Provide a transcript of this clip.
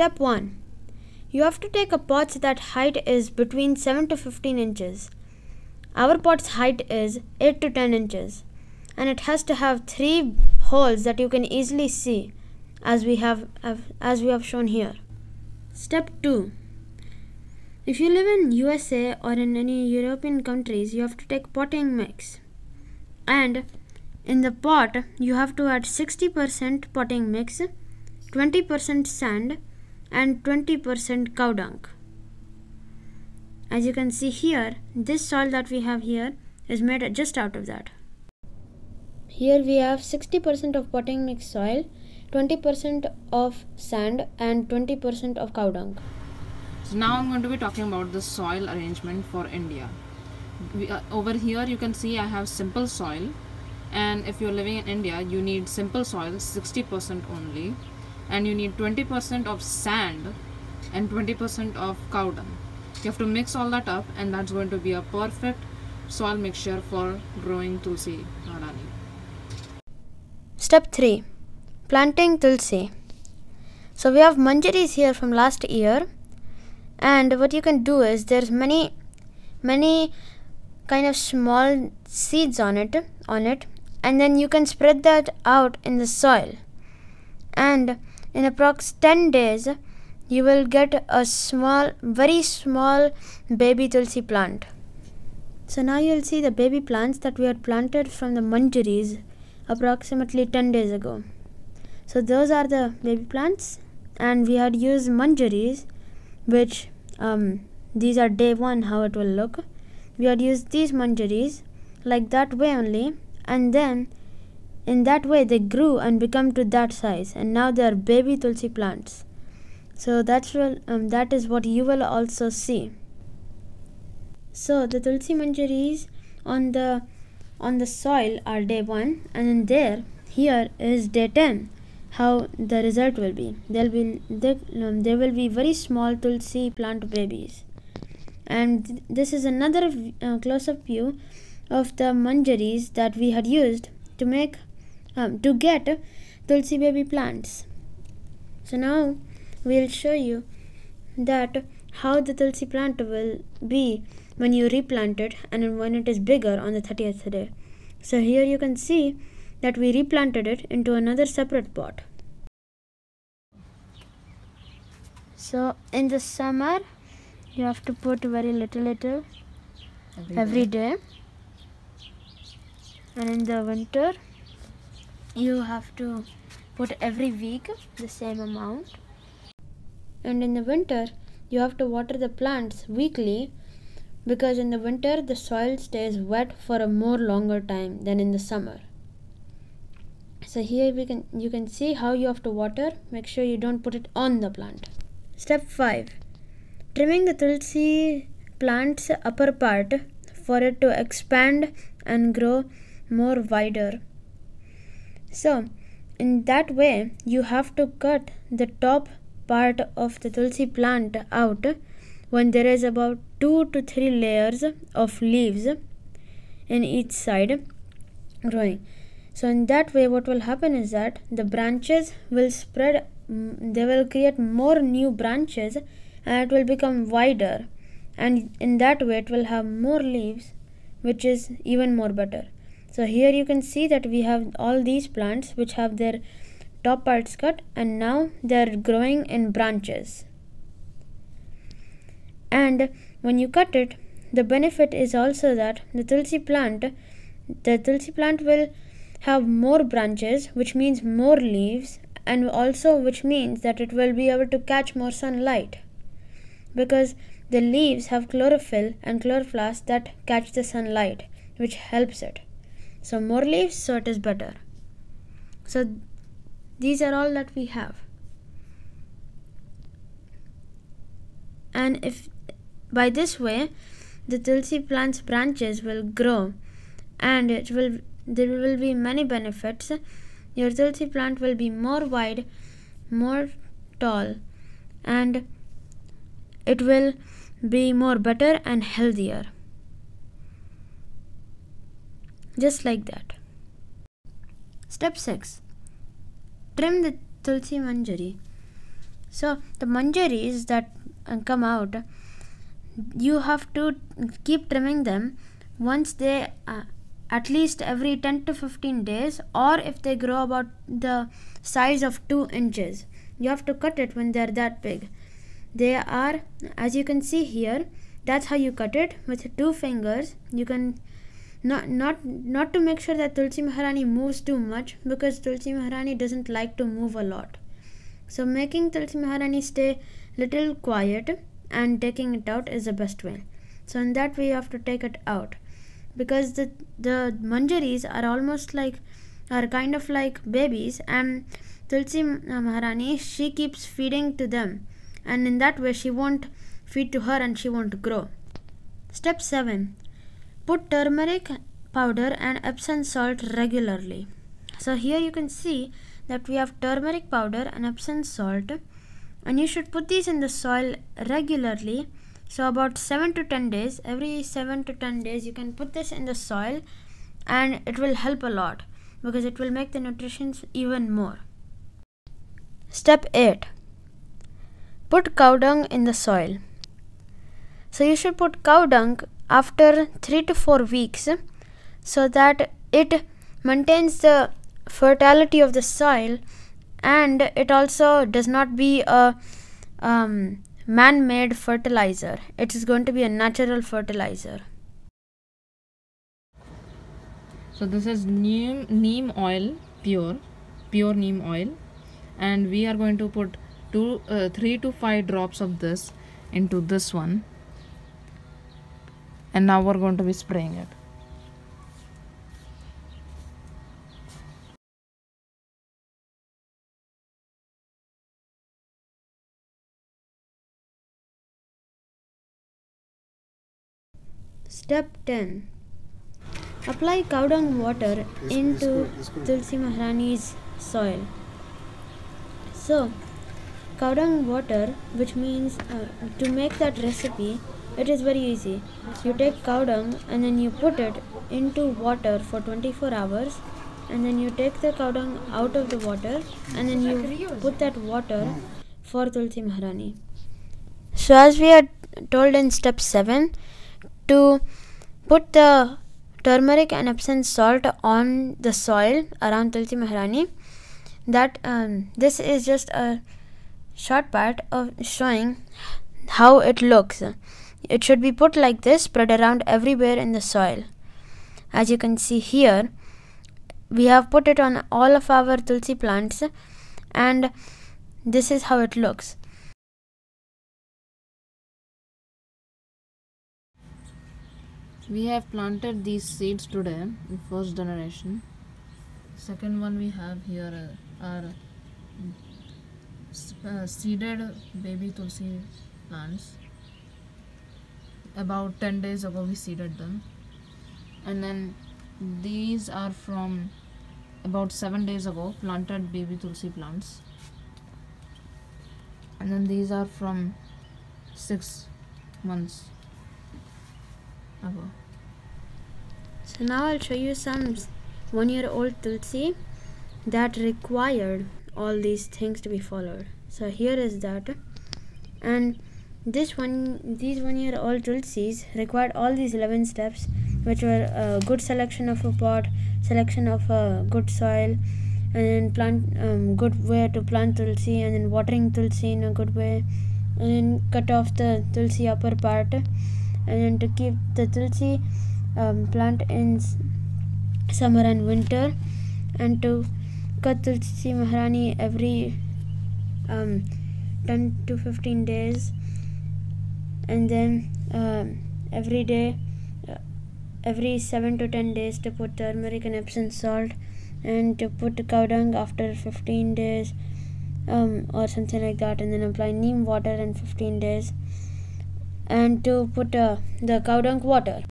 Step 1. You have to take a pot that height is between 7 to 15 inches. Our pot's height is 8 to 10 inches. And it has to have 3 holes that you can easily see as we have shown here. Step 2. If you live in USA or in any European countries, you have to take potting mix. And in the pot, you have to add 60% potting mix, 20% sand and 20% cow dung. As you can see here, this soil that we have here is made just out of that. Here we have 60% of potting mix soil, 20% of sand and 20% of cow dung. So now I'm going to be talking about the soil arrangement for India. Over here you can see I have simple soil, and if you're living in India you need simple soil 60% only, and you need 20% of sand and 20% of cow dung. You have to mix all that up, and that's going to be a perfect soil mixture for growing Tulsi Rani. Step 3. Planting Tulsi. So we have manjaris here from last year, and what you can do is there's many kind of small seeds on it, and then you can spread that out in the soil, and in approx 10 days you will get a very small baby Tulsi plant. So now you'll see the baby plants that we had planted from the manjaris approximately 10 days ago. So those are the baby plants, and we had used manjaris, which these are day 1 how it will look. We had used these manjaris like that way only, and then in that way they grew and become to that size, and now they are baby Tulsi plants. So that is what you will also see. So the Tulsi manjaris on the soil are day 1, and then here is day 10 how the result will be. There will be very small Tulsi plant babies. And this is another close-up view of the manjaris that we had used to get Tulsi baby plants. So now we'll show you that how the Tulsi plant will be when you replant it and when it is bigger on the 30th day. So here you can see that we replanted it into another separate pot. So in the summer you have to put very little every day, and in the winter you have to put every week the same amount, and in the winter you have to water the plants weekly, because in the winter the soil stays wet for a more longer time than in the summer. So here you can see how you have to water. Make sure you don't put it on the plant. Step 5. Trimming the Tulsi plant's upper part for it to expand and grow more wider. So in that way you have to cut the top part of the Tulsi plant out when there is about 2 to 3 layers of leaves in each side growing. So in that way what will happen is that the branches will spread, they will create more new branches, and it will become wider, and in that way it will have more leaves, which is even more better. So here you can see that we have all these plants which have their top parts cut, and now they are growing in branches. And when you cut it, the benefit is also that the Tulsi plant will have more branches, which means more leaves, and also which means that it will be able to catch more sunlight, because the leaves have chlorophyll and chloroplasts that catch the sunlight, which helps it. So more leaves, so it is better. So these are all that we have. And if by this way the Tulsi plant's branches will grow, and there will be many benefits. Your Tulsi plant will be more wide, more tall, and it will be more better and healthier. Just like that. Step 6. Trim the Tulsi manjari. So the manjaris that come out, you have to keep trimming them once they at least every 10 to 15 days, or if they grow about the size of 2 inches, you have to cut it when they are that big. They are, as you can see here, that's how you cut it with 2 fingers. You can not to make sure that Tulsi Maharani moves too much, because Tulsi Maharani doesn't like to move a lot. So making Tulsi Maharani stay little quiet and taking it out is the best way. So in that way you have to take it out, because the manjaris are kind of like babies, and Tulsi Maharani, she keeps feeding to them, and in that way she won't feed to her and she won't grow. Step 7. Put turmeric powder and Epsom salt regularly. So here you can see that we have turmeric powder and Epsom salt, and you should put these in the soil regularly. So about 7 to 10 days, every 7 to 10 days you can put this in the soil, and it will help a lot because it will make the nutrition even more. Step 8. Put cow dung in the soil. So you should put cow dung after 3 to 4 weeks, so that it maintains the fertility of the soil, and it also does not be a man-made fertilizer. It is going to be a natural fertilizer. So this is neem oil, pure neem oil, and we are going to put 3 to 5 drops of this into this one, and now we're going to be spraying it. Step 10. Apply cow dung water into Tulsi Maharani's soil. So, cow dung water, which means to make that recipe, it is very easy. You take cow dung and then you put it into water for 24 hours, and then you take the cow dung out of the water, and then you put that water for Tulsi Maharani. So as we are told in step 7, to put the turmeric and Epsom salt on the soil around Tulsi Maharani, that this is just a short part of showing how it looks. It should be put like this, spread around everywhere in the soil. As you can see here, we have put it on all of our Tulsi plants, and this is how it looks. We have planted these seeds today in first generation. Second one we have here are seeded baby Tulsi plants. About 10 days ago we seeded them, and then these are from about 7 days ago planted baby Tulsi plants, and then these are from 6 months ago. So now I'll show you some 1-year-old Tulsi that required all these things to be followed. So here is that, and these 1-year-old Tulsis required all these 11 steps, which were a good selection of a pot, selection of a good soil, and then good way to plant Tulsi, and then watering Tulsi in a good way, and then cut off the Tulsi upper part, and then to keep the Tulsi plant in summer and winter, and to cut Tulsi Maharani every 10 to 15 days, and then every day, every 7 to 10 days to put turmeric and Epsom salt, and to put cow dung after 15 days or something like that, and then apply neem water in 15 days, and to put the cow dung water.